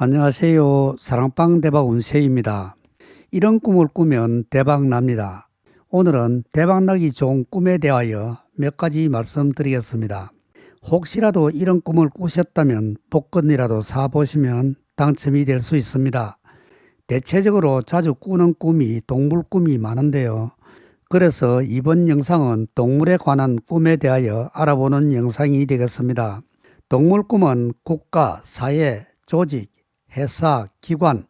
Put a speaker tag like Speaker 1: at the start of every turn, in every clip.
Speaker 1: 안녕하세요. 사랑방 대박 운세입니다. 이런 꿈을 꾸면 대박 납니다. 오늘은 대박 나기 좋은 꿈에 대하여 몇 가지 말씀드리겠습니다. 혹시라도 이런 꿈을 꾸셨다면 복권이라도 사보시면 당첨이 될 수 있습니다. 대체적으로 자주 꾸는 꿈이 동물 꿈이 많은데요. 그래서 이번 영상은 동물에 관한 꿈에 대하여 알아보는 영상이 되겠습니다. 동물 꿈은 국가, 사회, 조직, 회사, 기관,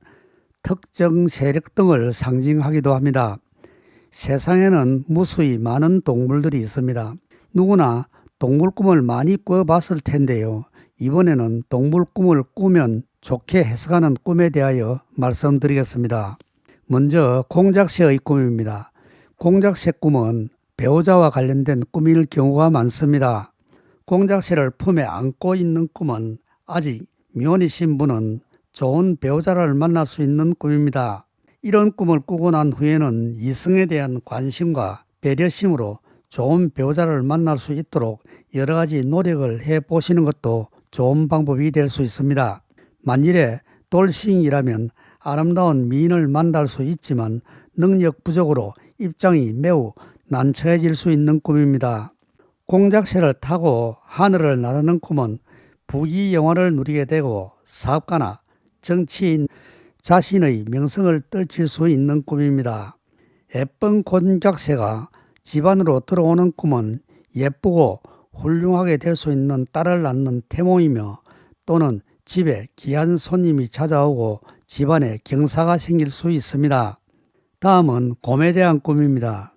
Speaker 1: 특정 세력 등을 상징하기도 합니다. 세상에는 무수히 많은 동물들이 있습니다. 누구나 동물 꿈을 많이 꿔봤을 텐데요. 이번에는 동물 꿈을 꾸면 좋게 해석하는 꿈에 대하여 말씀드리겠습니다. 먼저 공작새의 꿈입니다. 공작새 꿈은 배우자와 관련된 꿈일 경우가 많습니다. 공작새를 품에 안고 있는 꿈은 아직 미혼이신 분은 좋은 배우자를 만날 수 있는 꿈입니다. 이런 꿈을 꾸고 난 후에는 이성에 대한 관심과 배려심으로 좋은 배우자를 만날 수 있도록 여러 가지 노력을 해 보시는 것도 좋은 방법이 될 수 있습니다. 만일에 돌싱이라면 아름다운 미인을 만날 수 있지만 능력 부족으로 입장이 매우 난처해질 수 있는 꿈입니다. 공작새를 타고 하늘을 나르는 꿈은 부귀영화를 누리게 되고 사업가나 정치인 자신의 명성을 떨칠 수 있는 꿈입니다. 예쁜 공작새가 집 안으로 들어오는 꿈은 예쁘고 훌륭하게 될 수 있는 딸을 낳는 태몽이며 또는 집에 귀한 손님이 찾아오고 집안에 경사가 생길 수 있습니다. 다음은 곰에 대한 꿈입니다.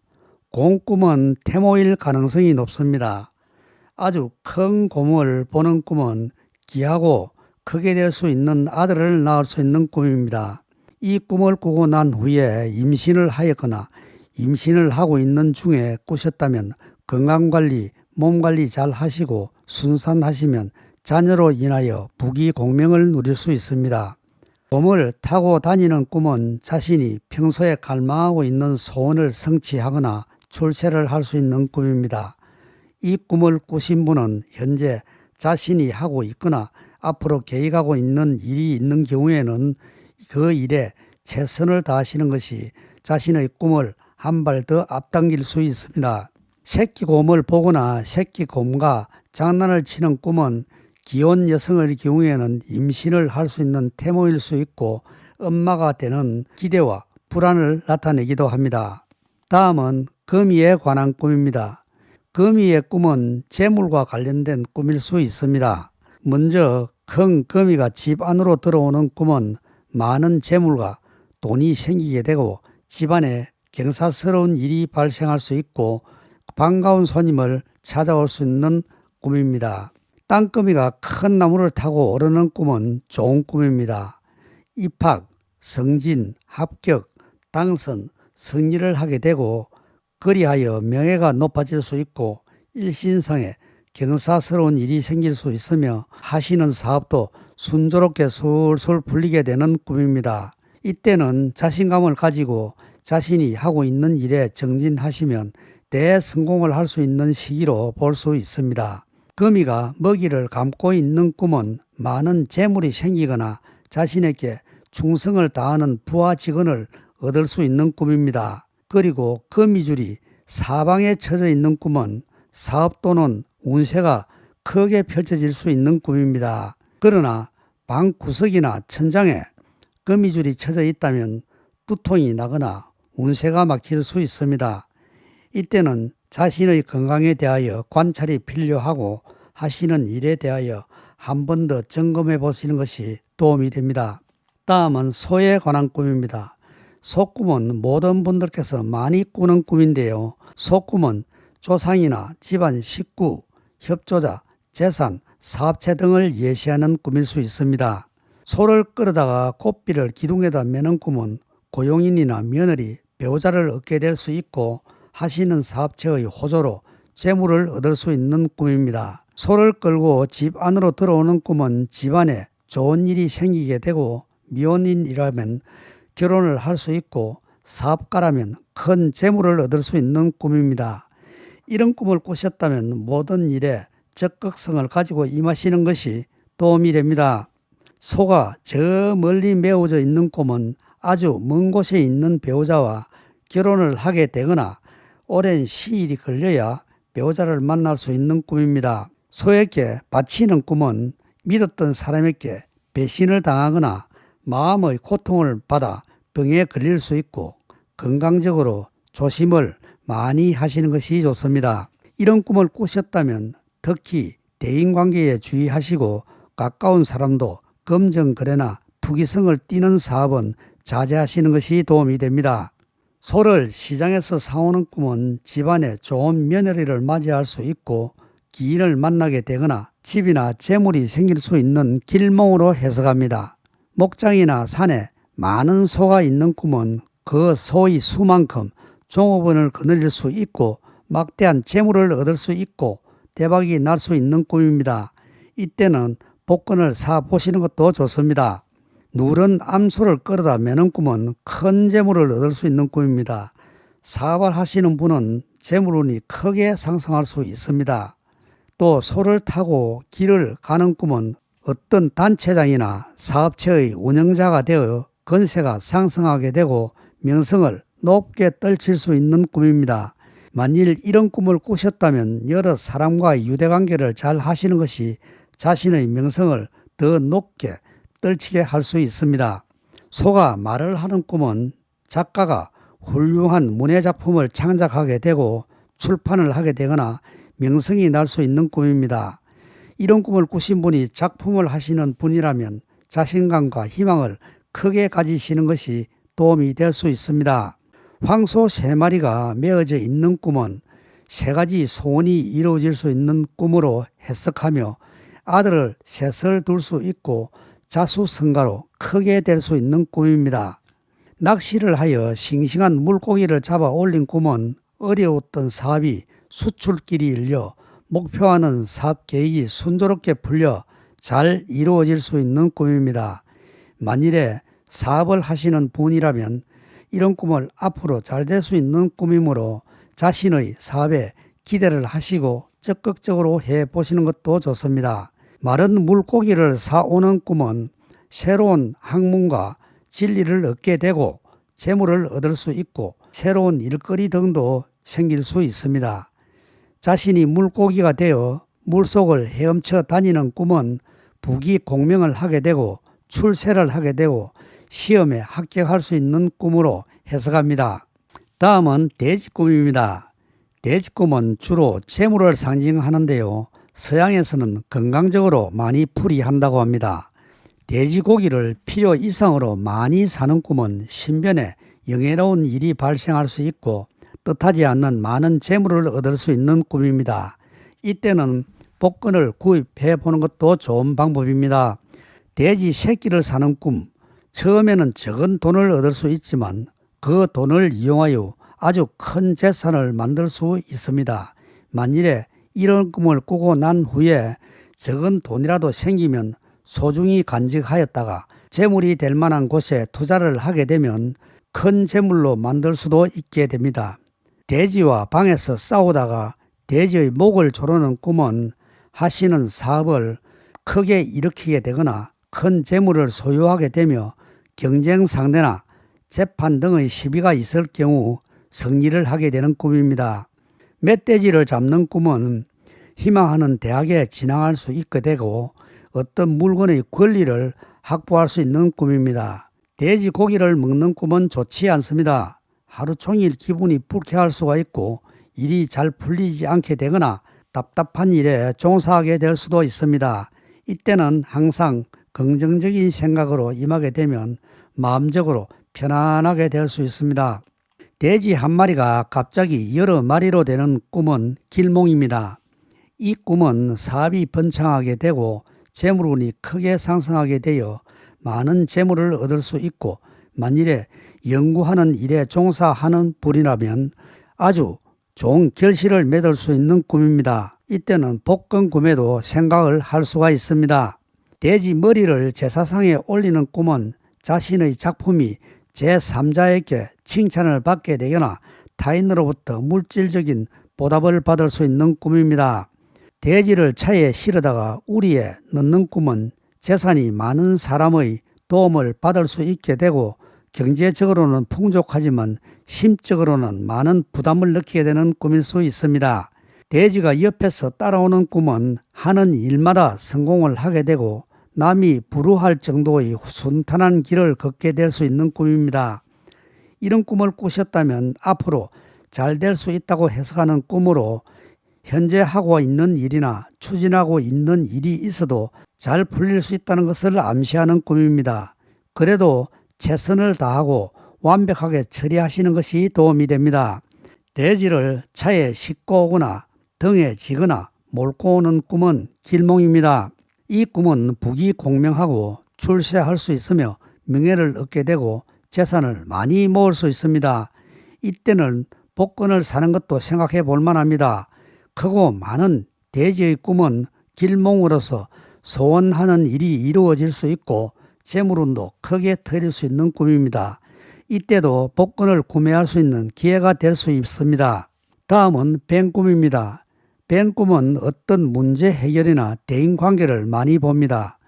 Speaker 1: 곰 꿈은 태몽일 가능성이 높습니다. 아주 큰 곰을 보는 꿈은 귀하고 크게 될 수 있는 아들을 낳을 수 있는 꿈입니다. 이 꿈을 꾸고 난 후에 임신을 하였거나 임신을 하고 있는 중에 꾸셨다면 건강관리, 몸관리 잘 하시고 순산하시면 자녀로 인하여 부귀공명을 누릴 수 있습니다. 곰을 타고 다니는 꿈은 자신이 평소에 갈망하고 있는 소원을 성취하거나 출세를 할 수 있는 꿈입니다. 이 꿈을 꾸신 분은 현재 자신이 하고 있거나 앞으로 계획하고 있는 일이 있는 경우에는 그 일에 최선을 다하시는 것이 자신의 꿈을 한 발 더 앞당길 수 있습니다. 새끼곰을 보거나 새끼곰과 장난을 치는 꿈은 기혼 여성의 경우에는 임신을 할 수 있는 태몽일 수 있고 엄마가 되는 기대와 불안을 나타내기도 합니다. 다음은 거미에 관한 꿈입니다. 거미의 꿈은 재물과 관련된 꿈일 수 있습니다. 먼저 큰 거미가 집 안으로 들어오는 꿈은 많은 재물과 돈이 생기게 되고 집안에 경사스러운 일이 발생할 수 있고 반가운 손님을 찾아올 수 있는 꿈입니다. 땅거미가 큰 나무를 타고 오르는 꿈은 좋은 꿈입니다. 입학, 승진, 합격, 당선, 승리를 하게 되고 그리하여 명예가 높아질 수 있고 일신상에 경사스러운 일이 생길 수 있으며 하시는 사업도 순조롭게 술술 풀리게 되는 꿈입니다. 이때는 자신감을 가지고 자신이 하고 있는 일에 정진하시면 대성공을 할 수 있는 시기로 볼 수 있습니다. 거미가 먹이를 감고 있는 꿈은 많은 재물이 생기거나 자신에게 충성을 다하는 부하 직원을 얻을 수 있는 꿈입니다. 그리고 거미줄이 사방에 쳐져 있는 꿈은 사업 또는 운세가 크게 펼쳐질 수 있는 꿈입니다. 그러나 방 구석이나 천장에 거미줄이 쳐져 있다면 두통이 나거나 운세가 막힐 수 있습니다. 이때는 자신의 건강에 대하여 관찰이 필요하고 하시는 일에 대하여 한 번 더 점검해 보시는 것이 도움이 됩니다. 다음은 소에 관한 꿈입니다. 소꿈은 모든 분들께서 많이 꾸는 꿈인데요. 소꿈은 조상이나 집안 식구, 협조자, 재산, 사업체 등을 예시하는 꿈일 수 있습니다. 소를 끌어다가 고삐를 기둥에다 매는 꿈은 고용인이나 며느리, 배우자를 얻게 될 수 있고 하시는 사업체의 호조로 재물을 얻을 수 있는 꿈입니다. 소를 끌고 집 안으로 들어오는 꿈은 집안에 좋은 일이 생기게 되고 미혼인이라면 결혼을 할 수 있고 사업가라면 큰 재물을 얻을 수 있는 꿈입니다. 이런 꿈을 꾸셨다면 모든 일에 적극성을 가지고 임하시는 것이 도움이 됩니다. 소가 저 멀리 메워져 있는 꿈은 아주 먼 곳에 있는 배우자와 결혼을 하게 되거나 오랜 시일이 걸려야 배우자를 만날 수 있는 꿈입니다. 소에게 바치는 꿈은 믿었던 사람에게 배신을 당하거나 마음의 고통을 받아 병에 걸릴 수 있고 건강적으로 조심을 많이 하시는 것이 좋습니다. 이런 꿈을 꾸셨다면 특히 대인관계에 주의하시고 가까운 사람도 검정거래나 투기성을 띠는 사업은 자제하시는 것이 도움이 됩니다. 소를 시장에서 사오는 꿈은 집안에 좋은 며느리를 맞이할 수 있고 기인을 만나게 되거나 집이나 재물이 생길 수 있는 길몽으로 해석합니다. 목장이나 산에 많은 소가 있는 꿈은 그 소의 수만큼 종업원을 거느릴 수 있고 막대한 재물을 얻을 수 있고 대박이 날 수 있는 꿈입니다. 이때는 복권을 사 보시는 것도 좋습니다. 누런 암소를 끌어다 매는 꿈은 큰 재물을 얻을 수 있는 꿈입니다. 사업을 하시는 분은 재물운이 크게 상승할 수 있습니다. 또 소를 타고 길을 가는 꿈은 어떤 단체장이나 사업체의 운영자가 되어 건세가 상승하게 되고 명성을 높게 떨칠 수 있는 꿈입니다. 만일 이런 꿈을 꾸셨다면 여러 사람과의 유대관계를 잘 하시는 것이 자신의 명성을 더 높게 떨치게 할 수 있습니다. 소가 말을 하는 꿈은 작가가 훌륭한 문예작품을 창작하게 되고 출판을 하게 되거나 명성이 날 수 있는 꿈입니다. 이런 꿈을 꾸신 분이 작품을 하시는 분이라면 자신감과 희망을 크게 가지시는 것이 도움이 될 수 있습니다. 황소 3마리가 메어져 있는 꿈은 3가지 소원이 이루어질 수 있는 꿈으로 해석하며 아들을 셋을 둘 수 있고 자수성가로 크게 될 수 있는 꿈입니다. 낚시를 하여 싱싱한 물고기를 잡아 올린 꿈은 어려웠던 사업이 수출길이 열려 목표하는 사업 계획이 순조롭게 풀려 잘 이루어질 수 있는 꿈입니다. 만일에 사업을 하시는 분이라면 이런 꿈을 앞으로 잘 될 수 있는 꿈이므로 자신의 사업에 기대를 하시고 적극적으로 해보시는 것도 좋습니다. 마른 물고기를 사오는 꿈은 새로운 학문과 진리를 얻게 되고 재물을 얻을 수 있고 새로운 일거리 등도 생길 수 있습니다. 자신이 물고기가 되어 물속을 헤엄쳐 다니는 꿈은 부귀공명을 하게 되고 출세를 하게 되고 시험에 합격할 수 있는 꿈으로 해석합니다. 다음은 돼지꿈입니다. 돼지꿈은 주로 재물을 상징하는데요. 서양에서는 건강적으로 많이 풀이한다고 합니다. 돼지고기를 필요 이상으로 많이 사는 꿈은 신변에 영예로운 일이 발생할 수 있고 뜻하지 않는 많은 재물을 얻을 수 있는 꿈입니다. 이때는 복권을 구입해 보는 것도 좋은 방법입니다. 돼지 새끼를 사는 꿈, 처음에는 적은 돈을 얻을 수 있지만 그 돈을 이용하여 아주 큰 재산을 만들 수 있습니다. 만일에 이런 꿈을 꾸고 난 후에 적은 돈이라도 생기면 소중히 간직하였다가 재물이 될 만한 곳에 투자를 하게 되면 큰 재물로 만들 수도 있게 됩니다. 돼지와 방에서 싸우다가 돼지의 목을 조르는 꿈은 하시는 사업을 크게 일으키게 되거나 큰 재물을 소유하게 되며 경쟁 상대나 재판 등의 시비가 있을 경우 승리를 하게 되는 꿈입니다. 멧돼지를 잡는 꿈은 희망하는 대학에 진학할 수 있게 되고 어떤 물건의 권리를 확보할 수 있는 꿈입니다. 돼지 고기를 먹는 꿈은 좋지 않습니다. 하루 종일 기분이 불쾌할 수가 있고 일이 잘 풀리지 않게 되거나 답답한 일에 종사하게 될 수도 있습니다. 이때는 항상 긍정적인 생각으로 임하게 되면 마음적으로 편안하게 될 수 있습니다. 돼지 한 마리가 갑자기 여러 마리로 되는 꿈은 길몽입니다. 이 꿈은 사업이 번창하게 되고 재물운이 크게 상승하게 되어 많은 재물을 얻을 수 있고 만일에 연구하는 일에 종사하는 분이라면 아주 좋은 결실을 맺을 수 있는 꿈입니다. 이때는 복권 구매도 생각을 할 수가 있습니다. 돼지 머리를 제사상에 올리는 꿈은 자신의 작품이 제3자에게 칭찬을 받게 되거나 타인으로부터 물질적인 보답을 받을 수 있는 꿈입니다. 돼지를 차에 실어다가 우리에 넣는 꿈은 재산이 많은 사람의 도움을 받을 수 있게 되고 경제적으로는 풍족하지만 심적으로는 많은 부담을 느끼게 되는 꿈일 수 있습니다. 돼지가 옆에서 따라오는 꿈은 하는 일마다 성공을 하게 되고 남이 부러워할 정도의 순탄한 길을 걷게 될 수 있는 꿈입니다. 이런 꿈을 꾸셨다면 앞으로 잘 될 수 있다고 해석하는 꿈으로 현재 하고 있는 일이나 추진하고 있는 일이 있어도 잘 풀릴 수 있다는 것을 암시하는 꿈입니다. 그래도 최선을 다하고 완벽하게 처리하시는 것이 도움이 됩니다. 돼지를 차에 싣고 오거나 등에 지거나 몰고 오는 꿈은 길몽입니다. 이 꿈은 부귀공명하고 출세할 수 있으며 명예를 얻게 되고 재산을 많이 모을 수 있습니다. 이때는 복권을 사는 것도 생각해 볼 만합니다. 크고 많은 돼지의 꿈은 길몽으로서 소원하는 일이 이루어질 수 있고 재물운도 크게 터질 수 있는 꿈입니다. 이때도 복권을 구매할 수 있는 기회가 될 수 있습니다. 다음은 뱀 꿈입니다. 뱀 꿈은 어떤 문제 해결이나 대인관계를 많이 봅니다.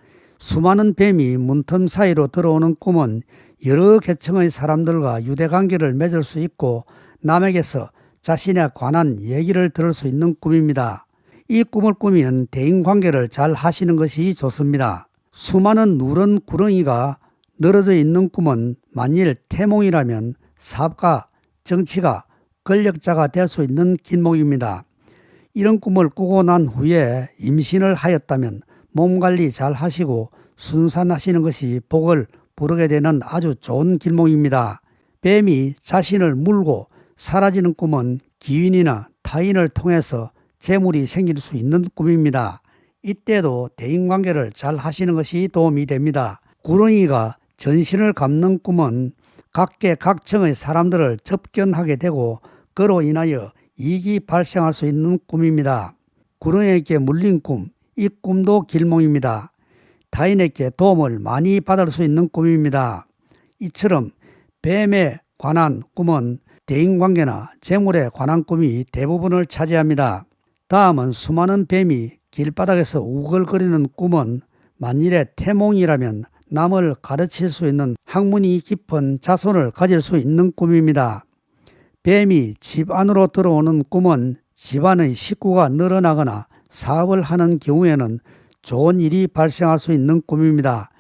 Speaker 1: 수많은 뱀이 문틈 사이로 들어오는 꿈은 여러 계층의 사람들과 유대관계를 맺을 수 있고 남에게서 자신에 관한 얘기를 들을 수 있는 꿈입니다. 이 꿈을 꾸면 대인관계를 잘 하시는 것이 좋습니다. 수많은 누런 구렁이가 늘어져 있는 꿈은 만일 태몽이라면 사업가, 정치가, 권력자가 될 수 있는 길몽입니다. 이런 꿈을 꾸고 난 후에 임신을 하였다면 몸관리 잘 하시고 순산하시는 것이 복을 부르게 되는 아주 좋은 길몽입니다. 뱀이 자신을 물고 사라지는 꿈은 기인이나 타인을 통해서 재물이 생길 수 있는 꿈입니다. 이때도 대인관계를 잘 하시는 것이 도움이 됩니다. 구렁이가 전신을 감는 꿈은 각계각층의 사람들을 접견하게 되고 그로 인하여 이익이 발생할 수 있는 꿈입니다. 구렁이에게 물린 꿈, 이 꿈도 길몽입니다. 타인에게 도움을 많이 받을 수 있는 꿈입니다. 이처럼 뱀에 관한 꿈은 대인관계나 재물에 관한 꿈이 대부분을 차지합니다. 다음은 수많은 뱀이 길바닥에서 우글거리는 꿈은 만일에 태몽이라면 남을 가르칠 수 있는 학문이 깊은 자손을 가질 수 있는 꿈입니다. 뱀이 집 안으로 들어오는 꿈은 집안의 식구가 늘어나거나 사업을 하는 경우에는 좋은 일이 발생할 수 있는 꿈입니다.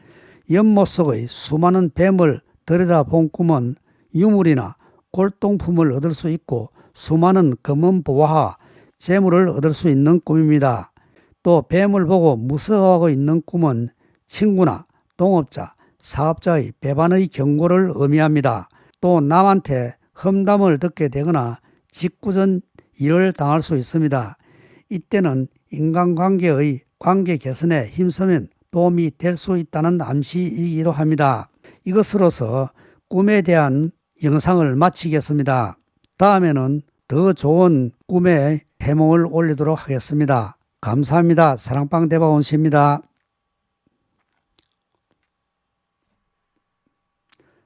Speaker 1: 연못 속의 수많은 뱀을 들여다본 꿈은 유물이나 골동품을 얻을 수 있고 수많은 검은 보화와 재물을 얻을 수 있는 꿈입니다. 또 뱀을 보고 무서워하고 있는 꿈은 친구나 동업자, 사업자의 배반의 경고를 의미합니다. 또 남한테 험담을 듣게 되거나 짓궂은 일을 당할 수 있습니다. 이때는 인간관계의 관계 개선에 힘쓰면 도움이 될 수 있다는 암시이기도 합니다. 이것으로서 꿈에 대한 영상을 마치겠습니다. 다음에는 더 좋은 꿈의 해몽을 올리도록 하겠습니다. 감사합니다. 사랑방 대박원씨입니다.